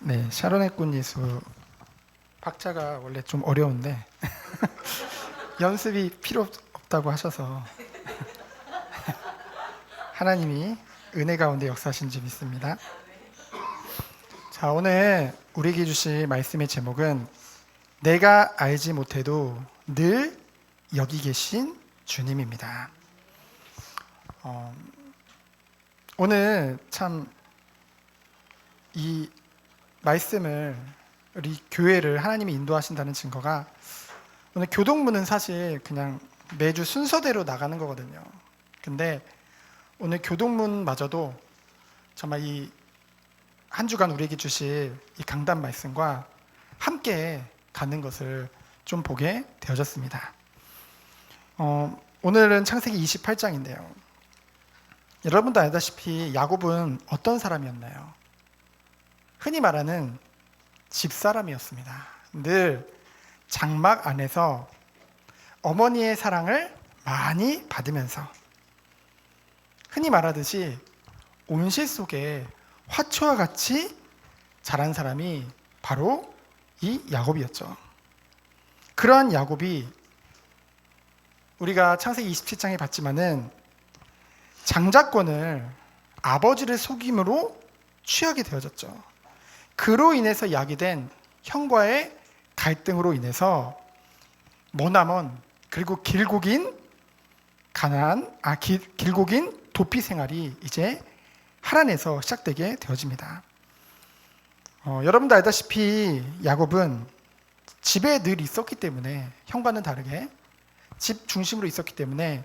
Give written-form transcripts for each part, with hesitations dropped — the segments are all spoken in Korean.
네, 샤론의 꽃 예수 박자가 원래 좀 어려운데 연습이 필요 없다고 하셔서 하나님이 은혜 가운데 역사하신 줄 믿습니다. 자, 오늘 우리에게 주실 말씀의 제목은 내가 알지 못해도 늘 여기 계신 주님입니다. 오늘 참 이 말씀을 우리 교회를 하나님이 인도하신다는 증거가, 오늘 교동문은 사실 그냥 매주 순서대로 나가는 거거든요. 근데 오늘 교동문마저도 정말 이 한 주간 우리에게 주실 이 강단 말씀과 함께 가는 것을 좀 보게 되어졌습니다. 오늘은 창세기 28장인데요. 여러분도 알다시피 야곱은 어떤 사람이었나요? 흔히 말하는 집사람이었습니다. 늘 장막 안에서 어머니의 사랑을 많이 받으면서 흔히 말하듯이 온실 속에 화초와 같이 자란 사람이 바로 이 야곱이었죠. 그러한 야곱이 우리가 창세기 27장에 봤지만은 장자권을 아버지를 속임으로 취하게 되어졌죠. 그로 인해서 야기된 형과의 갈등으로 인해서 머나먼 그리고 길고 긴 길고 긴 도피 생활이 이제 하란에서 시작되게 되어집니다. 여러분도 알다시피 야곱은 집에 늘 있었기 때문에, 형과는 다르게 집 중심으로 있었기 때문에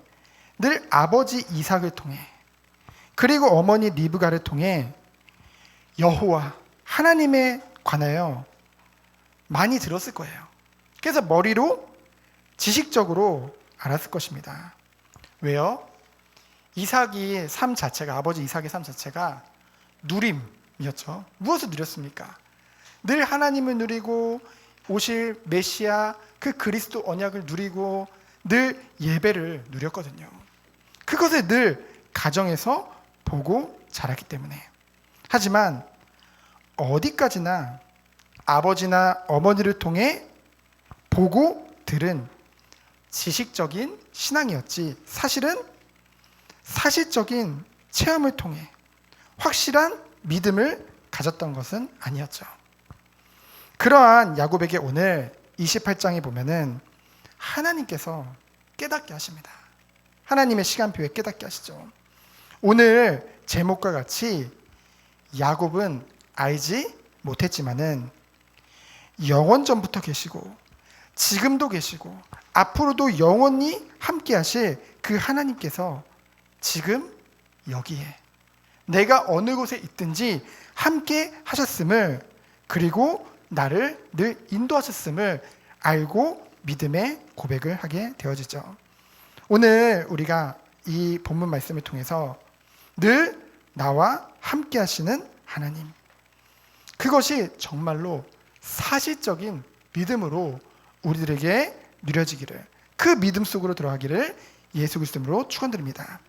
늘 아버지 이삭을 통해, 그리고 어머니 리브가를 통해 여호와 하나님에 관하여 많이 들었을 거예요. 그래서 머리로 지식적으로 알았을 것입니다. 왜요? 이삭의 삶 자체가, 아버지 이삭의 삶 자체가 누림이었죠. 무엇을 누렸습니까? 늘 하나님을 누리고 오실 메시아 그 그리스도 언약을 누리고 늘 예배를 누렸거든요. 그것을 늘 가정에서 보고 자랐기 때문에. 하지만 어디까지나 아버지나 어머니를 통해 보고 들은 지식적인 신앙이었지, 사실은 사실적인 체험을 통해 확실한 믿음을 가졌던 것은 아니었죠. 그러한 야곱에게 오늘 28장에 보면은 하나님께서 깨닫게 하십니다. 하나님의 시간표에 깨닫게 하시죠. 오늘 제목과 같이 야곱은 알지 못했지만은 영원전부터 계시고 지금도 계시고 앞으로도 영원히 함께 하실 그 하나님께서 지금 여기에 내가 어느 곳에 있든지 함께 하셨음을, 그리고 나를 늘 인도하셨음을 알고 믿음의 고백을 하게 되어지죠. 오늘 우리가 이 본문 말씀을 통해서 늘 나와 함께 하시는 하나님, 그것이 정말로 사실적인 믿음으로 우리들에게 누려지기를, 그 믿음 속으로 들어가기를 예수 그리스도로 축원드립니다.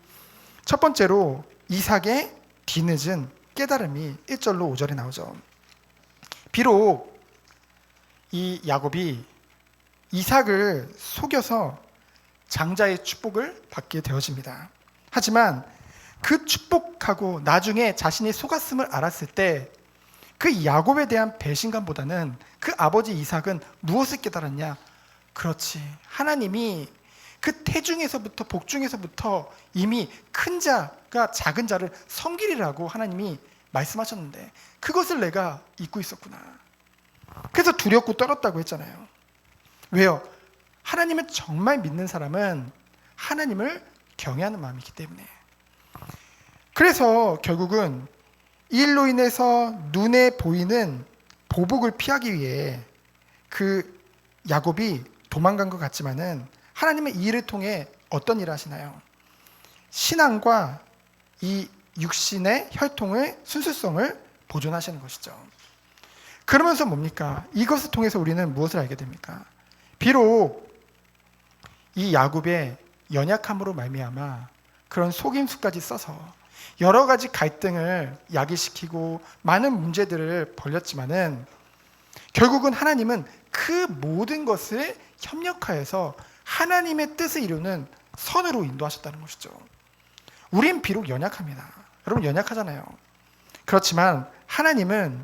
첫 번째로 이삭의 뒤늦은 깨달음이 1절로 5절에 나오죠. 비록 이 야곱이 이삭을 속여서 장자의 축복을 받게 되어집니다. 하지만 그 축복하고 나중에 자신이 속았음을 알았을 때 그 야곱에 대한 배신감보다는 그 아버지 이삭은 무엇을 깨달았냐? 그렇지, 하나님이 그 태중에서부터 복중에서부터 이미 큰 자가 작은 자를 섬기리라고 하나님이 말씀하셨는데 그것을 내가 잊고 있었구나. 그래서 두렵고 떨었다고 했잖아요. 왜요? 하나님을 정말 믿는 사람은 하나님을 경외하는 마음이기 때문에. 그래서 결국은 이 일로 인해서 눈에 보이는 보복을 피하기 위해 그 야곱이 도망간 것 같지만은 하나님은 이 일을 통해 어떤 일을 하시나요? 신앙과 이 육신의 혈통의 순수성을 보존하시는 것이죠. 그러면서 뭡니까? 이것을 통해서 우리는 무엇을 알게 됩니까? 비록 이 야곱의 연약함으로 말미암아 그런 속임수까지 써서 여러 가지 갈등을 야기시키고 많은 문제들을 벌였지만은 결국은 하나님은 그 모든 것을 협력하여서 하나님의 뜻을 이루는 선으로 인도하셨다는 것이죠. 우린 비록 연약합니다. 여러분 연약하잖아요. 그렇지만 하나님은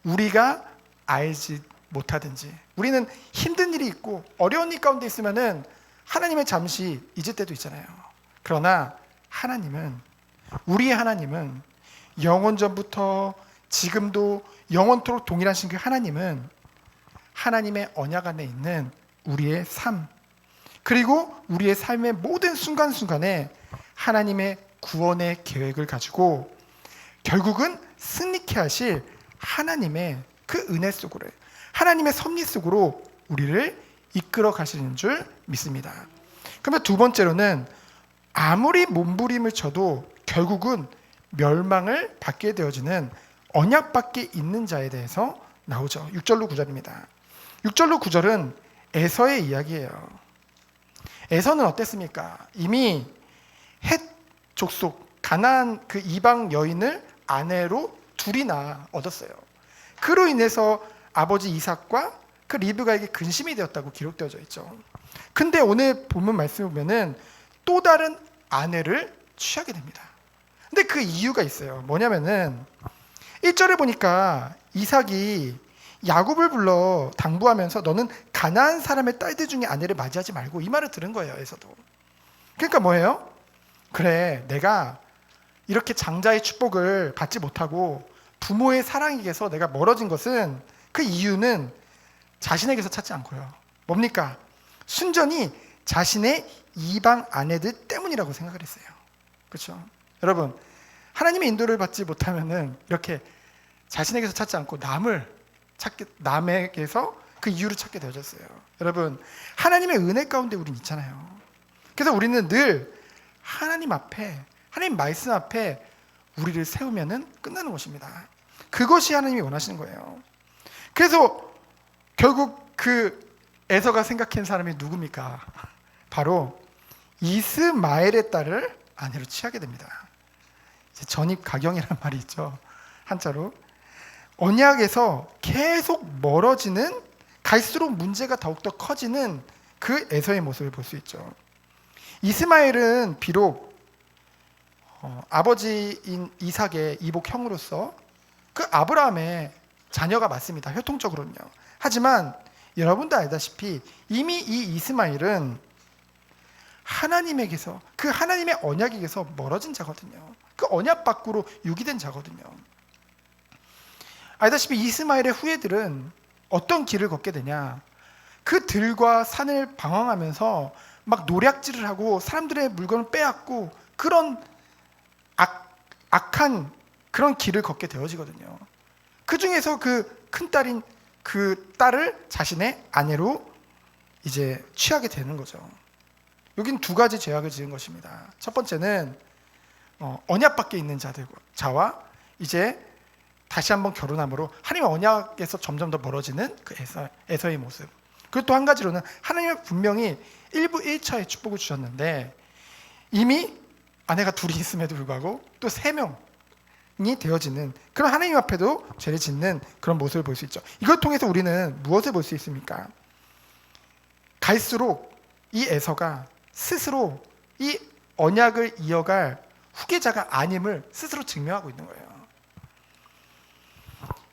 우리가 알지 못하든지 우리는 힘든 일이 있고 어려운 일 가운데 있으면은 하나님의 잠시 잊을 때도 있잖아요. 그러나 우리의 하나님은 영원 전부터 지금도 영원토록 동일하신 그 하나님은 하나님의 언약 안에 있는 우리의 삶, 그리고 우리의 삶의 모든 순간순간에 하나님의 구원의 계획을 가지고 결국은 승리케 하실 하나님의 그 은혜 속으로, 하나님의 섭리 속으로 우리를 이끌어 가시는 줄 믿습니다. 그러면 두 번째로는 아무리 몸부림을 쳐도 결국은 멸망을 받게 되어지는 언약 밖에 있는 자에 대해서 나오죠. 6절로 9절입니다. 6절로 9절은 에서의 이야기예요. 에서는 어땠습니까? 이미 헷 족속 가나안 그 이방 여인을 아내로 둘이나 얻었어요. 그로 인해서 아버지 이삭과 그 리브가에게 근심이 되었다고 기록되어져 있죠. 근데 오늘 본문 말씀을 보면은 또 다른 아내를 취하게 됩니다. 근데 그 이유가 있어요. 뭐냐면은 1절에 보니까 이삭이 야곱을 불러 당부하면서 너는 가나안 사람의 딸들 중에 아내를 맞이하지 말고, 이 말을 들은 거예요. 에서도. 그러니까 뭐예요? 그래, 내가 이렇게 장자의 축복을 받지 못하고 부모의 사랑에게서 내가 멀어진 것은, 그 이유는 자신에게서 찾지 않고요. 뭡니까? 순전히 자신의 이방 아내들 때문이라고 생각을 했어요. 그렇죠? 여러분, 하나님의 인도를 받지 못하면은 이렇게 자신에게서 찾지 않고 남에게서 그 이유를 찾게 되어졌어요. 여러분, 하나님의 은혜 가운데 우린 있잖아요. 그래서 우리는 늘 하나님 말씀 앞에 우리를 세우면은 끝나는 것입니다. 그것이 하나님이 원하시는 거예요. 그래서 결국 그 에서가 생각한 사람이 누굽니까? 바로 이스마엘의 딸을 아내로 취하게 됩니다. 전입가경이라는 말이 있죠. 한자로. 언약에서 계속 멀어지는, 갈수록 문제가 더욱더 커지는 그 에서의 모습을 볼 수 있죠. 이스마엘은 비록 아버지인 이삭의 이복 형으로서 그 아브라함의 자녀가 맞습니다. 혈통적으로는요. 하지만 여러분도 알다시피 이미 이 이스마엘은 하나님에게서, 그 하나님의 언약에게서 멀어진 자거든요. 그 언약 밖으로 유기된 자거든요. 알다시피 이스마엘의 후예들은 어떤 길을 걷게 되냐? 그 들과 산을 방황하면서 막 노략질을 하고 사람들의 물건을 빼앗고 그런 악한 그런 길을 걷게 되어지거든요. 그 중에서 그 큰 딸인 그 딸을 자신의 아내로 이제 취하게 되는 거죠. 여긴 두 가지 죄악을 지은 것입니다. 첫 번째는 언약 밖에 있는 자와 이제 다시 한번 결혼함으로 하나님의 언약에서 점점 더 멀어지는 그 에서의 모습. 그리고 또 한 가지로는 하나님은 분명히 1차의 축복을 주셨는데 이미 아내가 둘이 있음에도 불구하고 또 3명이 되어지는 그런 하나님 앞에도 죄를 짓는 그런 모습을 볼 수 있죠. 이걸 통해서 우리는 무엇을 볼 수 있습니까? 갈수록 이 에서가 스스로 이 언약을 이어갈 후계자가 아님을 스스로 증명하고 있는 거예요.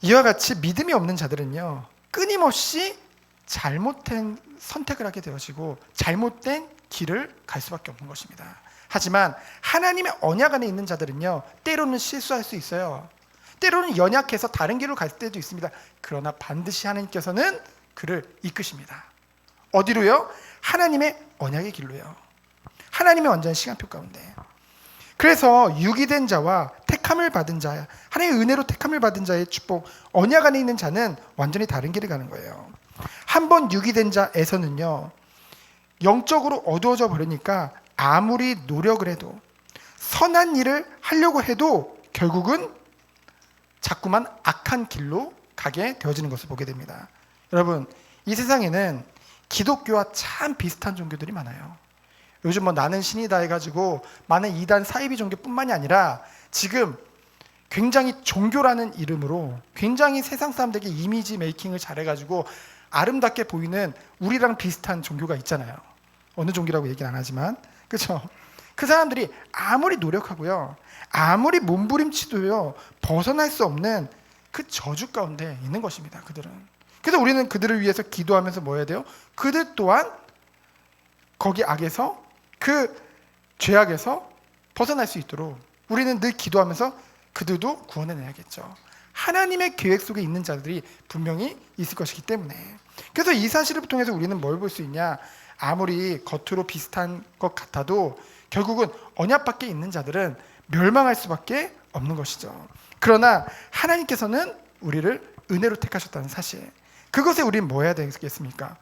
이와 같이 믿음이 없는 자들은요, 끊임없이 잘못된 선택을 하게 되어지고 잘못된 길을 갈 수밖에 없는 것입니다. 하지만 하나님의 언약 안에 있는 자들은요, 때로는 실수할 수 있어요. 때로는 연약해서 다른 길로 갈 때도 있습니다. 그러나 반드시 하나님께서는 그를 이끄십니다. 어디로요? 하나님의 언약의 길로요. 하나님의 완전한 시간표 가운데. 그래서 유기된 자와 택함을 받은 자, 하나님의 은혜로 택함을 받은 자의 축복, 언약 안에 있는 자는 완전히 다른 길을 가는 거예요. 한번 유기된 자에서는요, 영적으로 어두워져 버리니까 아무리 노력을 해도, 선한 일을 하려고 해도 결국은 자꾸만 악한 길로 가게 되어지는 것을 보게 됩니다. 여러분, 이 세상에는 기독교와 참 비슷한 종교들이 많아요. 요즘 뭐 나는 신이다 해가지고 많은 이단 사이비 종교뿐만이 아니라 지금 굉장히 종교라는 이름으로 굉장히 세상 사람들에게 이미지 메이킹을 잘해가지고 아름답게 보이는 우리랑 비슷한 종교가 있잖아요. 어느 종교라고 얘기는 안 하지만, 그렇죠? 그 사람들이 아무리 노력하고요, 아무리 몸부림치도요 벗어날 수 없는 그 저주 가운데 있는 것입니다. 그들은. 그래서 우리는 그들을 위해서 기도하면서 뭐 해야 돼요? 그들 또한 거기 악에서, 그 죄악에서 벗어날 수 있도록 우리는 늘 기도하면서 그들도 구원해내야겠죠. 하나님의 계획 속에 있는 자들이 분명히 있을 것이기 때문에. 그래서 이 사실을 통해서 우리는 뭘 볼 수 있냐? 아무리 겉으로 비슷한 것 같아도 결국은 언약 밖에 있는 자들은 멸망할 수밖에 없는 것이죠. 그러나 하나님께서는 우리를 은혜로 택하셨다는 사실, 그것에 우리는 뭐 해야 되겠습니까?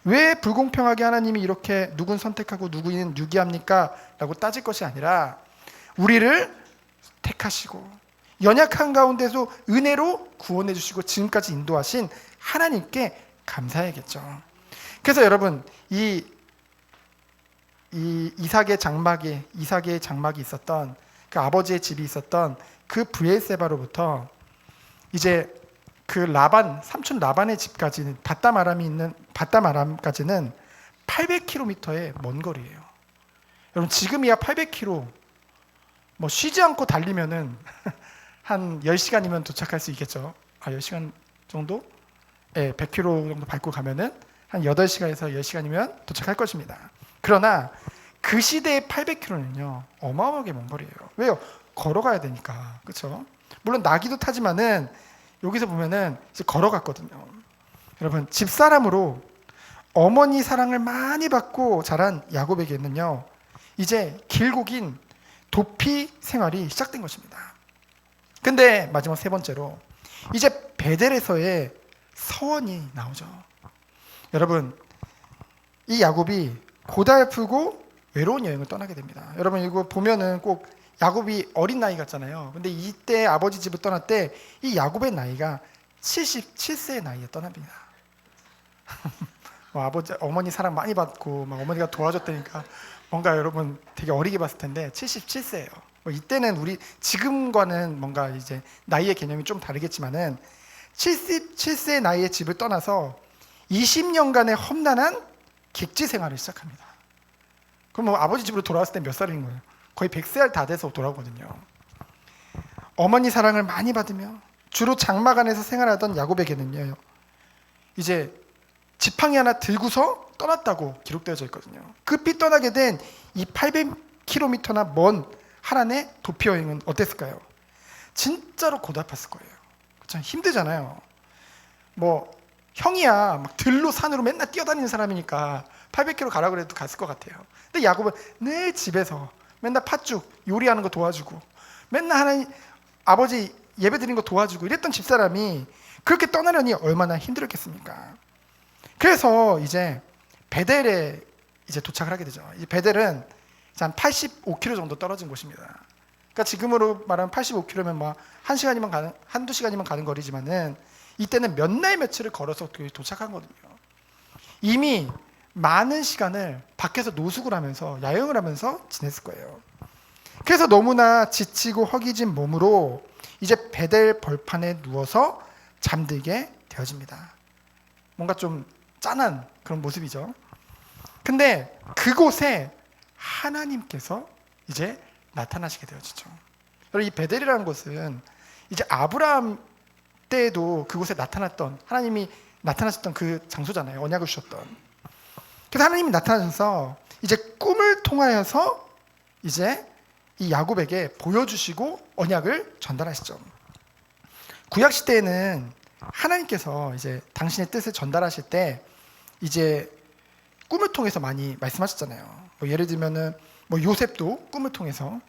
왜 불공평하게 하나님이 이렇게 누군 선택하고 누구는 유기합니까? 라고 따질 것이 아니라 우리를 택하시고 연약한 가운데서 은혜로 구원해 주시고 지금까지 인도하신 하나님께 감사해야겠죠. 그래서 여러분, 이 이삭의 장막이 있었던 그 아버지의 집이 있었던 그 브엘세바로부터 이제 그 라반, 삼촌 라반의 집까지는 밧담아람까지는 800km의 먼 거리예요. 여러분, 지금이야 800km 뭐 쉬지 않고 달리면은 한 10시간이면 도착할 수 있겠죠. 10시간 정도? 네, 100km 정도 밟고 가면은 한 8시간에서 10시간이면 도착할 것입니다. 그러나 그 시대의 800km는요 어마어마하게 먼 거리예요. 왜요? 걸어가야 되니까. 그렇죠? 물론 나귀도 타지만은 여기서 보면은 이제 걸어갔거든요. 여러분, 집사람으로 어머니 사랑을 많이 받고 자란 야곱에게는요 이제 길고 긴 도피 생활이 시작된 것입니다. 근데 마지막 세 번째로 이제 베델에서의 서원이 나오죠. 여러분, 이 야곱이 고달프고 외로운 여행을 떠나게 됩니다. 여러분, 이거 보면은 꼭 야곱이 어린 나이 같잖아요. 근데 이때 아버지 집을 떠날 때 이 야곱의 나이가 77세의 나이에 떠납니다. 어머니 사랑 많이 받고 막 어머니가 도와줬다니까 뭔가 여러분 되게 어리게 봤을 텐데 77세예요. 이때는 우리 지금과는 뭔가 이제 나이의 개념이 좀 다르겠지만은 77세의 나이에 집을 떠나서 20년간의 험난한 객지 생활을 시작합니다. 그럼 뭐 아버지 집으로 돌아왔을 때 몇 살인 거예요? 거의 100살 다 돼서 돌아오거든요. 어머니 사랑을 많이 받으며 주로 장막 안에서 생활하던 야곱에게는요 이제 지팡이 하나 들고서 떠났다고 기록되어져 있거든요. 급히 떠나게 된 이 800km나 먼 하란의 도피 여행은 어땠을까요? 진짜로 고달팠을 거예요. 그렇죠? 힘들잖아요. 뭐 형이야 막 들로 산으로 맨날 뛰어다니는 사람이니까 800km 가라고 그래도 갔을 것 같아요. 근데 야곱은 늘 집에서 맨날 팥죽 요리하는 거 도와주고 맨날 하나님 아버지 예배 드리는 거 도와주고 이랬던 집사람이 그렇게 떠나려니 얼마나 힘들었겠습니까? 그래서 이제 베델에 이제 도착을 하게 되죠. 이 베델은 한 85km 정도 떨어진 곳입니다. 그러니까 지금으로 말하면 85km면 뭐 한두 시간이면 가는 거리지만은 이때는 몇 날 며칠을 걸어서 도착한 거거든요. 이미 많은 시간을 밖에서 노숙을 하면서 야영을 하면서 지냈을 거예요. 그래서 너무나 지치고 허기진 몸으로 이제 베델 벌판에 누워서 잠들게 되어집니다. 뭔가 좀 짠한 그런 모습이죠. 근데 그곳에 하나님께서 이제 나타나시게 되어지죠. 이 베델이라는 곳은 이제 아브라함 때에도 그곳에 나타났던 하나님이 나타나셨던 그 장소잖아요. 언약을 주셨던. 그래서 하나님이 나타나셔서 이제 꿈을 통하여서 이제 이 야곱에게 보여주시고 언약을 전달하시죠. 구약 시대에는 하나님께서 이제 당신의 뜻을 전달하실 때 이제 꿈을 통해서 많이 말씀하셨잖아요. 뭐 예를 들면은 뭐 요셉도 꿈을 통해서,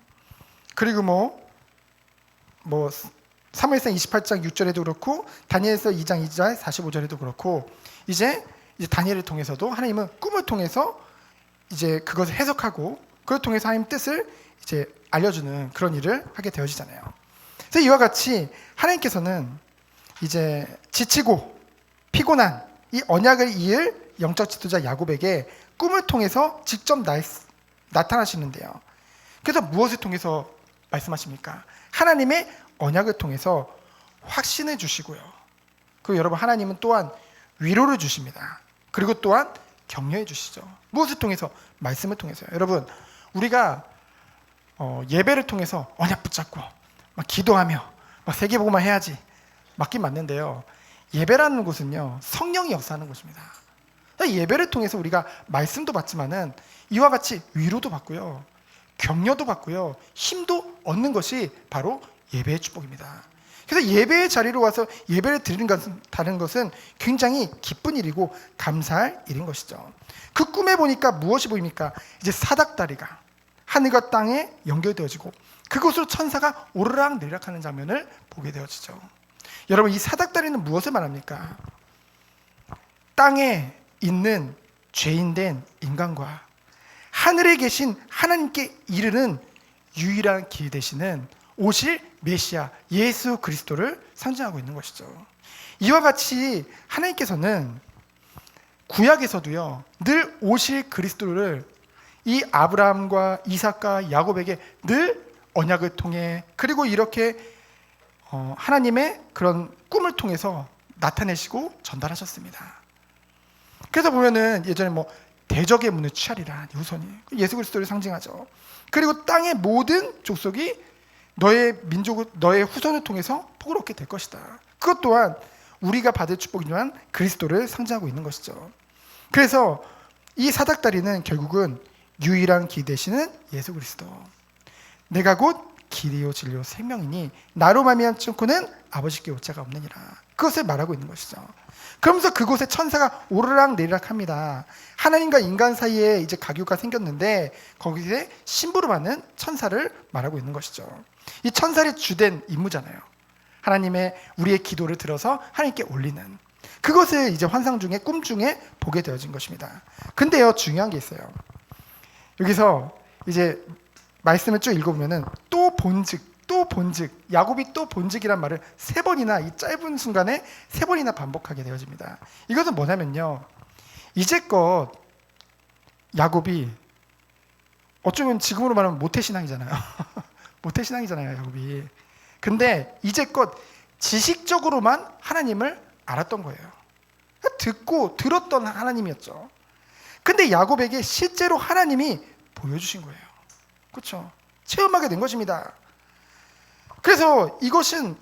그리고 뭐 사무엘상 28장 6절에도 그렇고 다니엘서 2장 2절 45절에도 그렇고 이제 다니엘을 통해서도 하나님은 꿈을 통해서 이제 그것을 해석하고 그걸 통해서 하나님 뜻을 이제 알려주는 그런 일을 하게 되어지잖아요. 그래서 이와 같이 하나님께서는 이제 지치고 피곤한 이 언약을 이을 영적 지도자 야곱에게 꿈을 통해서 직접 나타나시는데요. 그래서 무엇을 통해서 말씀하십니까? 하나님의 언약을 통해서 확신을 주시고요. 그리고 여러분, 하나님은 또한 위로를 주십니다. 그리고 또한 격려해 주시죠. 무엇을 통해서? 말씀을 통해서요. 여러분, 우리가 예배를 통해서 언약 붙잡고 막 기도하며 막 세계복음화 해야지, 맞긴 맞는데요. 예배라는 곳은요, 성령이 역사하는 곳입니다. 예배를 통해서 우리가 말씀도 받지만은 이와 같이 위로도 받고요, 격려도 받고요, 힘도 얻는 것이 바로 예배의 축복입니다. 그래서 예배의 자리로 와서 예배를 드리는 것은 굉장히 기쁜 일이고 감사할 일인 것이죠. 그 꿈에 보니까 무엇이 보입니까? 이제 사닥다리가 하늘과 땅에 연결되어지고 그곳으로 천사가 오르락 내리락하는 장면을 보게 되어지죠. 여러분, 이 사닥다리는 무엇을 말합니까? 땅에 있는 죄인된 인간과 하늘에 계신 하나님께 이르는 유일한 길 되시는 오실 메시아 예수 그리스도를 상징하고 있는 것이죠. 이와 같이 하나님께서는 구약에서도요, 늘 오실 그리스도를 이 아브라함과 이삭과 야곱에게 늘 언약을 통해, 그리고 이렇게 하나님의 그런 꿈을 통해서 나타내시고 전달하셨습니다. 그래서 보면은 예전에 대적의 문을 취하리라, 후손이 예수 그리스도를 상징하죠. 그리고 땅의 모든 족속이 너의 민족을, 너의 후손을 통해서 복을 얻게 될 것이다. 그것 또한 우리가 받을 축복이지만 그리스도를 상징하고 있는 것이죠. 그래서 이 사닥다리는 결국은 유일한 길 되시는 예수 그리스도, 내가 곧 길이요 진리요 생명이니 나로 말미암지 않고는 아버지께 올 자가 없느니라, 그것을 말하고 있는 것이죠. 그러면서 그곳에 천사가 오르락 내리락 합니다. 하나님과 인간 사이에 이제 가교가 생겼는데 거기에 신부를 받는 천사를 말하고 있는 것이죠. 이 천사의 주된 임무잖아요. 하나님의 우리의 기도를 들어서 하나님께 올리는, 그것을 이제 환상 중에, 꿈 중에 보게 되어진 것입니다. 근데요, 중요한 게 있어요. 여기서 이제 말씀을 쭉 읽어보면은 또 본즉, 야곱이 또 본즉이란 말을 3번이나 이 짧은 순간에 3번이나 반복하게 되어집니다. 이것은 뭐냐면요, 이제껏 야곱이 어쩌면 지금으로 말하면 모태신앙이잖아요. 모태신앙이잖아요, 야곱이. 근데 이제껏 지식적으로만 하나님을 알았던 거예요. 듣고 들었던 하나님이었죠. 근데 야곱에게 실제로 하나님이 보여주신 거예요. 그렇죠? 체험하게 된 것입니다. 그래서 이것은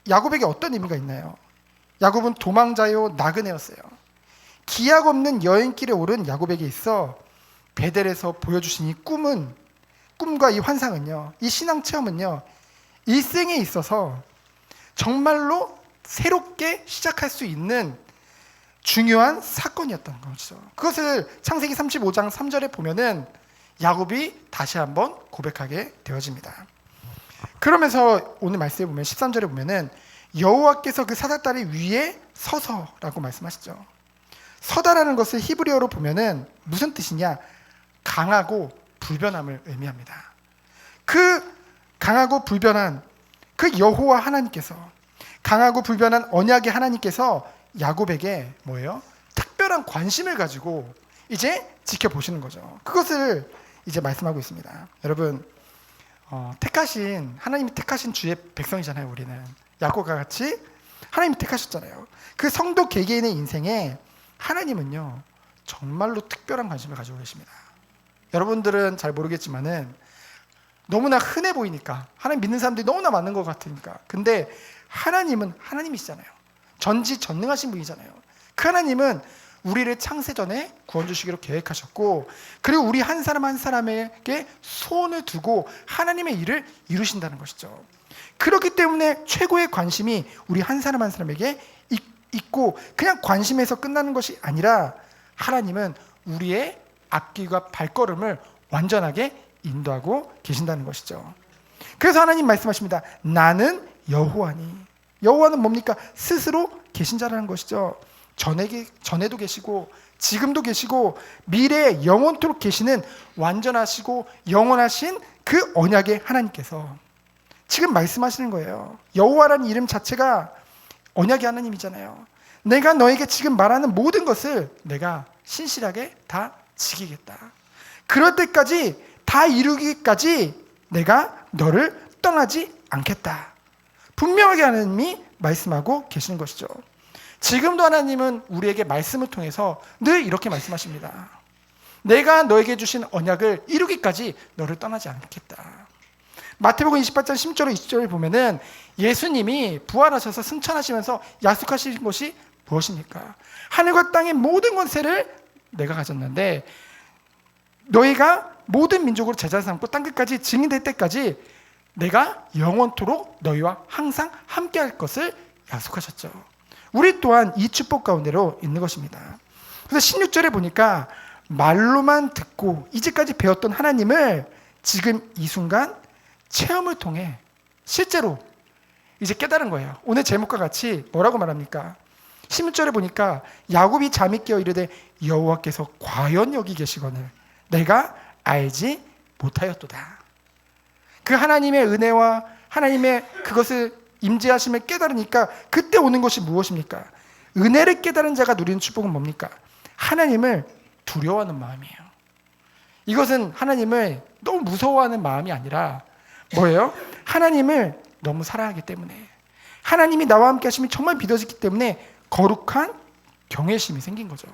야곱에게 어떤 의미가 있나요? 야곱은 도망자요 나그네였어요. 기약 없는 여행길에 오른 야곱에게 있어 베델에서 보여주신 이 꿈과 이 환상은요, 이 신앙 체험은요, 일생에 있어서 정말로 새롭게 시작할 수 있는 중요한 사건이었던 거죠. 그것을 창세기 35장 3절에 보면은 야곱이 다시 한번 고백하게 되어집니다. 그러면서 오늘 말씀에 보면 13절에 보면은 여호와께서 그 사닥다리 위에 서서라고 말씀하시죠. 서다라는 것을 히브리어로 보면은 무슨 뜻이냐? 강하고 불변함을 의미합니다. 그 강하고 불변한 그 여호와 하나님께서, 강하고 불변한 언약의 하나님께서 야곱에게 뭐예요? 특별한 관심을 가지고 이제 지켜보시는 거죠. 그것을 이제 말씀하고 있습니다. 여러분, 하나님이 택하신 주의 백성이잖아요. 우리는 야곱과 같이 하나님이 택하셨잖아요. 그 성도 개개인의 인생에 하나님은요, 정말로 특별한 관심을 가지고 계십니다. 여러분들은 잘 모르겠지만은 너무나 흔해 보이니까, 하나님 믿는 사람들이 너무나 많은 것 같으니까. 근데 하나님은 하나님이시잖아요. 전지전능하신 분이잖아요. 그 하나님은 우리를 창세전에 구원 주시기로 계획하셨고, 그리고 우리 한 사람 한 사람에게 소원을 두고 하나님의 일을 이루신다는 것이죠. 그렇기 때문에 최고의 관심이 우리 한 사람 한 사람에게 있고, 그냥 관심에서 끝나는 것이 아니라 하나님은 우리의 앞길과 발걸음을 완전하게 인도하고 계신다는 것이죠. 그래서 하나님 말씀하십니다. 나는 여호와니. 여호와는 뭡니까? 스스로 계신 자라는 것이죠. 전에도 계시고 지금도 계시고 미래에 영원토록 계시는 완전하시고 영원하신 그 언약의 하나님께서 지금 말씀하시는 거예요. 여호와라는 이름 자체가 언약의 하나님이잖아요. 내가 너에게 지금 말하는 모든 것을 내가 신실하게 다 지키겠다. 그럴 때까지 다 이루기까지 내가 너를 떠나지 않겠다. 분명하게 하나님이 말씀하고 계시는 것이죠. 지금도 하나님은 우리에게 말씀을 통해서 늘 이렇게 말씀하십니다. 내가 너에게 주신 언약을 이루기까지 너를 떠나지 않겠다. 마태복음 28장 10절 20절을 보면은 예수님이 부활하셔서 승천하시면서 약속하신 것이 무엇입니까? 하늘과 땅의 모든 권세를 내가 가졌는데 너희가 모든 민족으로 제자 삼고 땅끝까지 증인될 때까지 내가 영원토록 너희와 항상 함께할 것을 약속하셨죠. 우리 또한 이 축복 가운데로 있는 것입니다. 그래서 16절에 보니까 말로만 듣고 이제까지 배웠던 하나님을 지금 이 순간 체험을 통해 실제로 이제 깨달은 거예요. 오늘 제목과 같이 뭐라고 말합니까? 16절에 보니까 야곱이 잠이 깨어 이르되 여호와께서 과연 여기 계시거늘 내가 알지 못하였도다. 그 하나님의 은혜와 하나님의 그것을 임재하심을 깨달으니까 그때 오는 것이 무엇입니까? 은혜를 깨달은 자가 누리는 축복은 뭡니까? 하나님을 두려워하는 마음이에요. 이것은 하나님을 너무 무서워하는 마음이 아니라 뭐예요? 하나님을 너무 사랑하기 때문에, 하나님이 나와 함께 하심이 정말 믿어지기 때문에 거룩한 경외심이 생긴 거죠.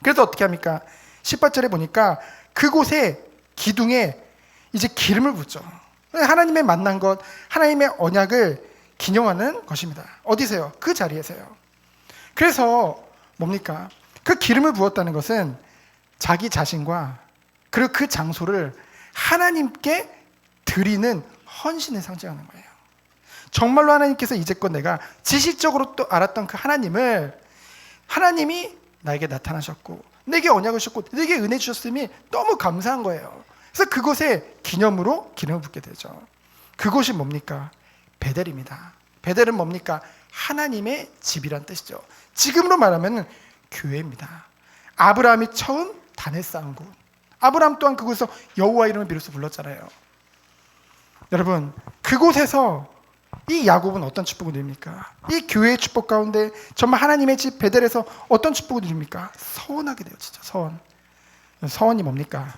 그래서 어떻게 합니까? 18절에 보니까 그곳에 기둥에 이제 기름을 붓죠. 하나님의 만난 것, 하나님의 언약을 기념하는 것입니다. 어디세요? 그 자리에서요. 그래서 뭡니까? 그 기름을 부었다는 것은 자기 자신과 그리고 그 장소를 하나님께 드리는 헌신을 상징하는 거예요. 정말로 하나님께서 이제껏 내가 지식적으로 또 알았던 그 하나님을, 하나님이 나에게 나타나셨고 내게 언약을 주셨고 내게 은혜 주셨음이 너무 감사한 거예요. 그래서 그곳에 기념으로 기름을 붓게 되죠. 그곳이 뭡니까? 베델입니다. 베델은 뭡니까? 하나님의 집이란 뜻이죠. 지금으로 말하면 교회입니다. 아브라함이 처음 단을 쌓은 곳. 아브라함 또한 그곳에서 여호와 이름을 비로소 불렀잖아요. 여러분, 그곳에서 이 야곱은 어떤 축복을 누립니까? 이 교회의 축복 가운데 정말 하나님의 집 베델에서 어떤 축복을 누립니까? 서원하게 돼요. 진짜 서원. 서원이 뭡니까?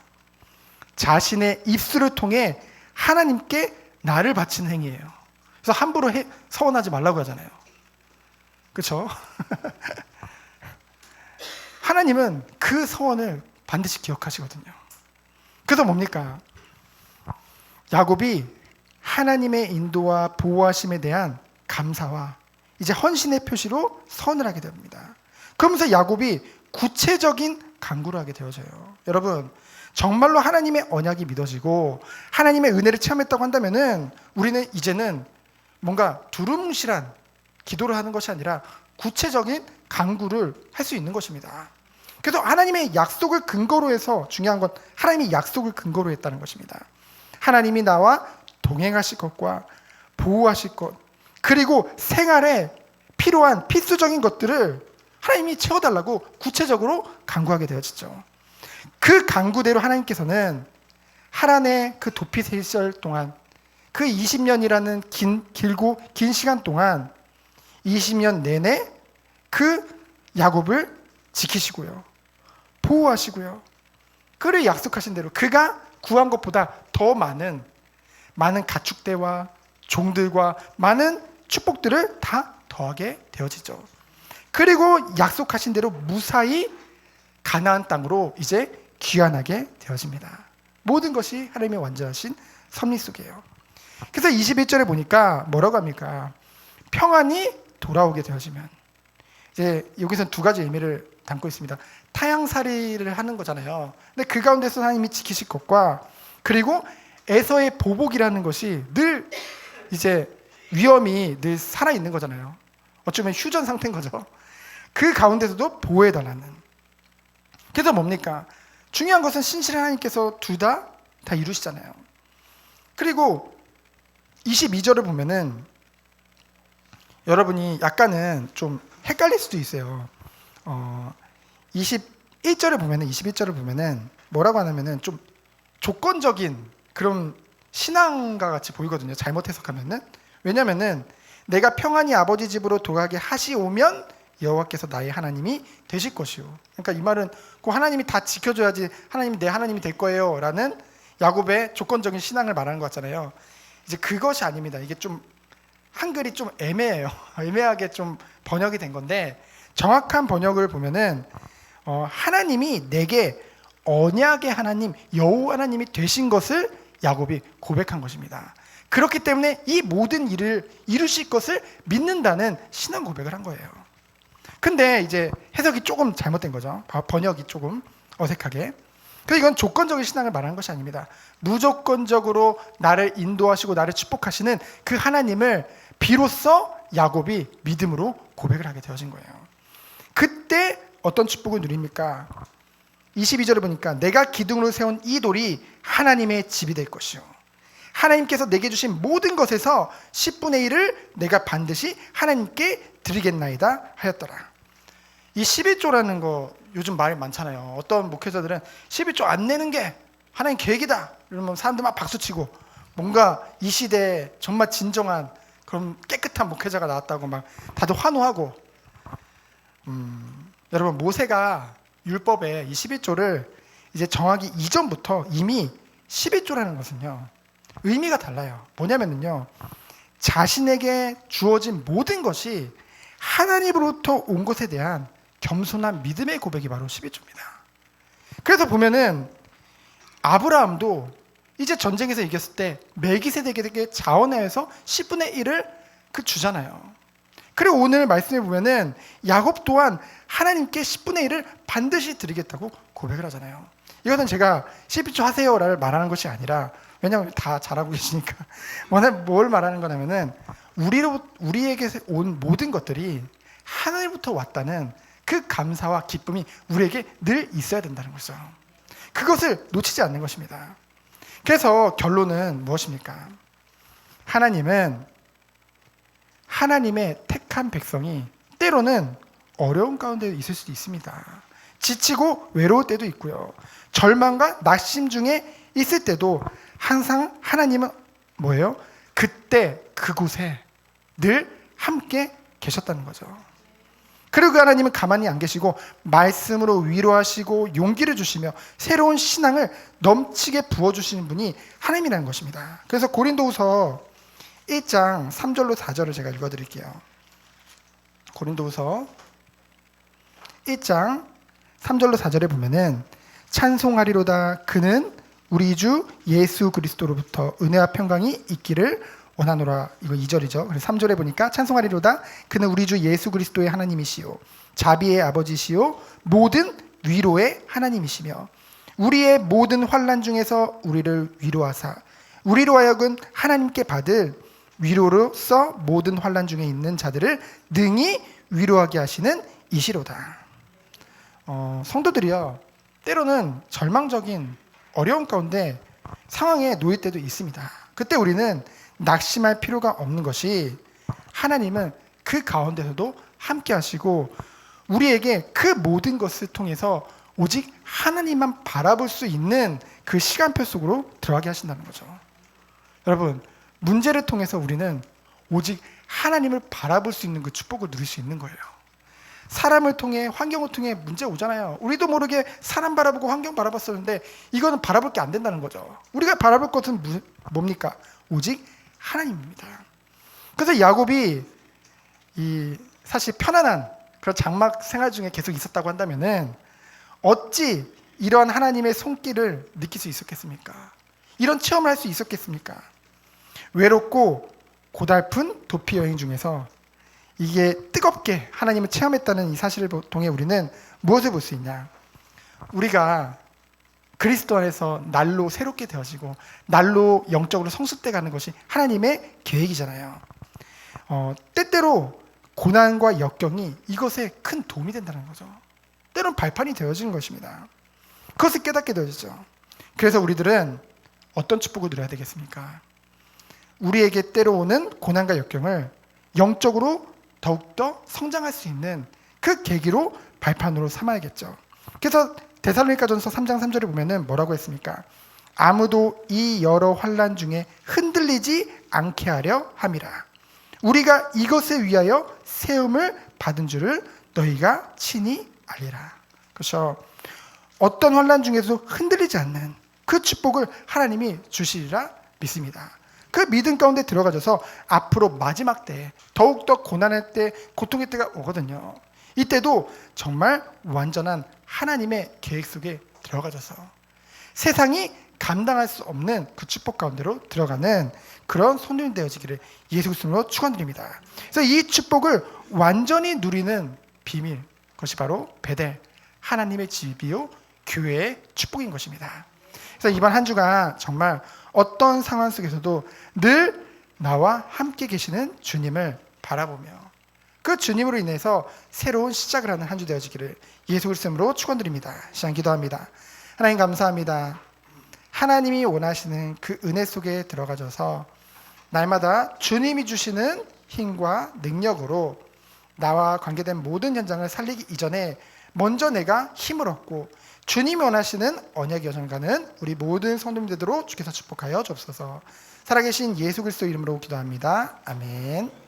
자신의 입술을 통해 하나님께 나를 바치는 행위예요. 그래서 함부로 서원하지 말라고 하잖아요. 그렇죠? 하나님은 그 서원을 반드시 기억하시거든요. 그래서 뭡니까? 야곱이 하나님의 인도와 보호하심에 대한 감사와 이제 헌신의 표시로 서원을 하게 됩니다. 그러면서 야곱이 구체적인 간구를 하게 되어져요. 여러분, 정말로 하나님의 언약이 믿어지고 하나님의 은혜를 체험했다고 한다면은 우리는 이제는 뭔가 두루뭉실한 기도를 하는 것이 아니라 구체적인 간구를 할 수 있는 것입니다. 그래서 하나님의 약속을 근거로 해서 중요한 건 하나님의 약속을 근거로 했다는 것입니다. 하나님이 나와 동행하실 것과 보호하실 것, 그리고 생활에 필요한 필수적인 것들을 하나님이 채워달라고 구체적으로 간구하게 되어지죠. 그 간구대로 하나님께서는 하란의 그 도피 세시절 동안, 그 20년이라는 길고 긴 시간 동안 20년 내내 그 야곱을 지키시고요, 보호하시고요, 그를 약속하신 대로 그가 구한 것보다 더 많은 가축대와 종들과 많은 축복들을 다 더하게 되어지죠. 그리고 약속하신 대로 무사히 가나안 땅으로 이제 귀환하게 되어집니다. 모든 것이 하나님의 완전하신 섭리 속이에요. 그래서 21절에 보니까 뭐라고 합니까? 평안이 돌아오게 되어지면, 이제 여기서는 두 가지 의미를 담고 있습니다. 타향살이를 하는 거잖아요. 근데 그 가운데서 하나님이 지키실 것과, 그리고 에서의 보복이라는 것이 늘 이제 위험이 늘 살아있는 거잖아요. 어쩌면 휴전 상태인 거죠. 그 가운데서도 보호해달라는. 그래서 뭡니까? 중요한 것은 신실한 하나님께서 둘 다 이루시잖아요. 그리고 22절을 보면은 여러분이 약간은 좀 헷갈릴 수도 있어요. 21절을 보면은 뭐라고 하냐면은 좀 조건적인 그런 신앙과 같이 보이거든요. 잘못 해석하면은. 왜냐면은 내가 평안히 아버지 집으로 돌아가게 하시오면 여호와께서 나의 하나님이 되실 것이요. 그러니까 이 말은 그 하나님이 다 지켜줘야지 하나님이 내 하나님이 될 거예요 라는 야곱의 조건적인 신앙을 말하는 것 같잖아요. 이제 그것이 아닙니다. 이게 좀 한글이 좀 애매해요. 애매하게 좀 번역이 된 건데, 정확한 번역을 보면은 하나님이 내게 언약의 하나님 여호와 하나님이 되신 것을 야곱이 고백한 것입니다. 그렇기 때문에 이 모든 일을 이루실 것을 믿는다는 신앙 고백을 한 거예요. 근데 이제 해석이 조금 잘못된 거죠. 번역이 조금 어색하게. 그래서 이건 조건적인 신앙을 말하는 것이 아닙니다. 무조건적으로 나를 인도하시고 나를 축복하시는 그 하나님을 비로소 야곱이 믿음으로 고백을 하게 되어진 거예요. 그때 어떤 축복을 누립니까? 22절에 보니까 내가 기둥으로 세운 이 돌이 하나님의 집이 될 것이요, 하나님께서 내게 주신 모든 것에서 10분의 1을 내가 반드시 하나님께 드리겠나이다 하였더라. 이 11조라는 거 요즘 말 많잖아요. 어떤 목회자들은 11조 안 내는 게 하나님 계획이다 이러면 사람들 막 박수치고, 뭔가 이 시대에 정말 진정한 그런 깨끗한 목회자가 나왔다고 막 다들 환호하고, 여러분 모세가 율법에 이 11조를 이제 정하기 이전부터 이미 11조라는 것은요 의미가 달라요. 뭐냐면요, 자신에게 주어진 모든 것이 하나님으로부터 온 것에 대한 겸손한 믿음의 고백이 바로 11조입니다. 그래서 보면은 아브라함도 이제 전쟁에서 이겼을 때 멜기세덱에게 자원하여서 10분의 1을 주잖아요. 그리고 오늘 말씀해 보면은 야곱 또한 하나님께 10분의 1을 반드시 드리겠다고 고백을 하잖아요. 이것은 제가 11조 하세요를 말하는 것이 아니라, 왜냐하면 다 잘하고 계시니까 뭘 말하는 거냐면은 우리에게 온 모든 것들이 하나님부터 왔다는 그 감사와 기쁨이 우리에게 늘 있어야 된다는 거죠. 그것을 놓치지 않는 것입니다. 그래서 결론은 무엇입니까? 하나님은 하나님의 택한 백성이 때로는 어려운 가운데 있을 수도 있습니다. 지치고 외로울 때도 있고요, 절망과 낙심 중에 있을 때도 항상 하나님은 뭐예요? 그때 그곳에 늘 함께 계셨다는 거죠. 그리고 그 하나님은 가만히 안 계시고 말씀으로 위로하시고 용기를 주시며 새로운 신앙을 넘치게 부어주시는 분이 하나님이라는 것입니다. 그래서 고린도후서 1장 3절로 4절을 제가 읽어드릴게요. 고린도후서 1장 3절로 4절에 보면은 찬송하리로다 그는 우리 주 예수 그리스도로부터 은혜와 평강이 있기를 원하노라. 이거 2절이죠. 그래서 3절에 보니까 찬송하리로다 그는 우리 주 예수 그리스도의 하나님이시요 자비의 아버지시요 모든 위로의 하나님이시며 우리의 모든 환난 중에서 우리를 위로하사 우리로 하여금 하나님께 받을 위로로서 모든 환난 중에 있는 자들을 능히 위로하게 하시는 이시로다. 성도들이요, 때로는 절망적인 어려운 가운데 상황에 놓일 때도 있습니다. 그때 우리는 낙심할 필요가 없는 것이, 하나님은 그 가운데서도 함께 하시고 우리에게 그 모든 것을 통해서 오직 하나님만 바라볼 수 있는 그 시간표 속으로 들어가게 하신다는 거죠. 여러분, 문제를 통해서 우리는 오직 하나님을 바라볼 수 있는 그 축복을 누릴 수 있는 거예요. 사람을 통해, 환경을 통해 문제 오잖아요. 우리도 모르게 사람 바라보고 환경 바라봤었는데 이거는 바라볼 게 안 된다는 거죠. 우리가 바라볼 것은 뭡니까? 오직 하나님입니다. 그래서 야곱이 사실 편안한 그런 장막 생활 중에 계속 있었다고 한다면은 어찌 이러한 하나님의 손길을 느낄 수 있었겠습니까? 이런 체험을 할 수 있었겠습니까? 외롭고 고달픈 도피 여행 중에서 이게 뜨겁게 하나님을 체험했다는 이 사실을 통해 우리는 무엇을 볼 수 있냐? 우리가 그리스도 안에서 날로 새롭게 되어지고 날로 영적으로 성숙돼 가는 것이 하나님의 계획이잖아요. 때때로 고난과 역경이 이것에 큰 도움이 된다는 거죠. 때로는 발판이 되어지는 것입니다. 그것을 깨닫게 되어지죠. 그래서 우리들은 어떤 축복을 누려야 되겠습니까? 우리에게 때로 오는 고난과 역경을 영적으로 더욱더 성장할 수 있는 그 계기로 발판으로 삼아야겠죠. 그래서 데살로니가전서 3장 3절에 보면은 뭐라고 했습니까? 아무도 이 여러 환난 중에 흔들리지 않게 하려 함이라. 우리가 이것에 위하여 세움을 받은 줄을 너희가 친히 알리라. 그렇죠. 어떤 환난 중에서도 흔들리지 않는 그 축복을 하나님이 주시리라 믿습니다. 그 믿음 가운데 들어가져서 앞으로 마지막 때 더욱더 고난의 때, 고통의 때가 오거든요. 이때도 정말 완전한 하나님의 계획 속에 들어가져서 세상이 감당할 수 없는 그 축복 가운데로 들어가는 그런 손님 되어지기를 예수 그리스도로 축원드립니다. 그래서 이 축복을 완전히 누리는 비밀, 그것이 바로 베델, 하나님의 집이요 교회의 축복인 것입니다. 그래서 이번 한 주간 정말 어떤 상황 속에서도 늘 나와 함께 계시는 주님을 바라보며 그 주님으로 인해서 새로운 시작을 하는 한 주 되어지기를 예수 그리스도로 축원드립니다. 시간 기도합니다. 하나님 감사합니다. 하나님이 원하시는 그 은혜 속에 들어가져서 날마다 주님이 주시는 힘과 능력으로 나와 관계된 모든 현장을 살리기 이전에 먼저 내가 힘을 얻고 주님이 원하시는 언약의 여정 가는 우리 모든 성도님들로 주께서 축복하여 주옵소서. 살아계신 예수 그리스도 이름으로 기도합니다. 아멘.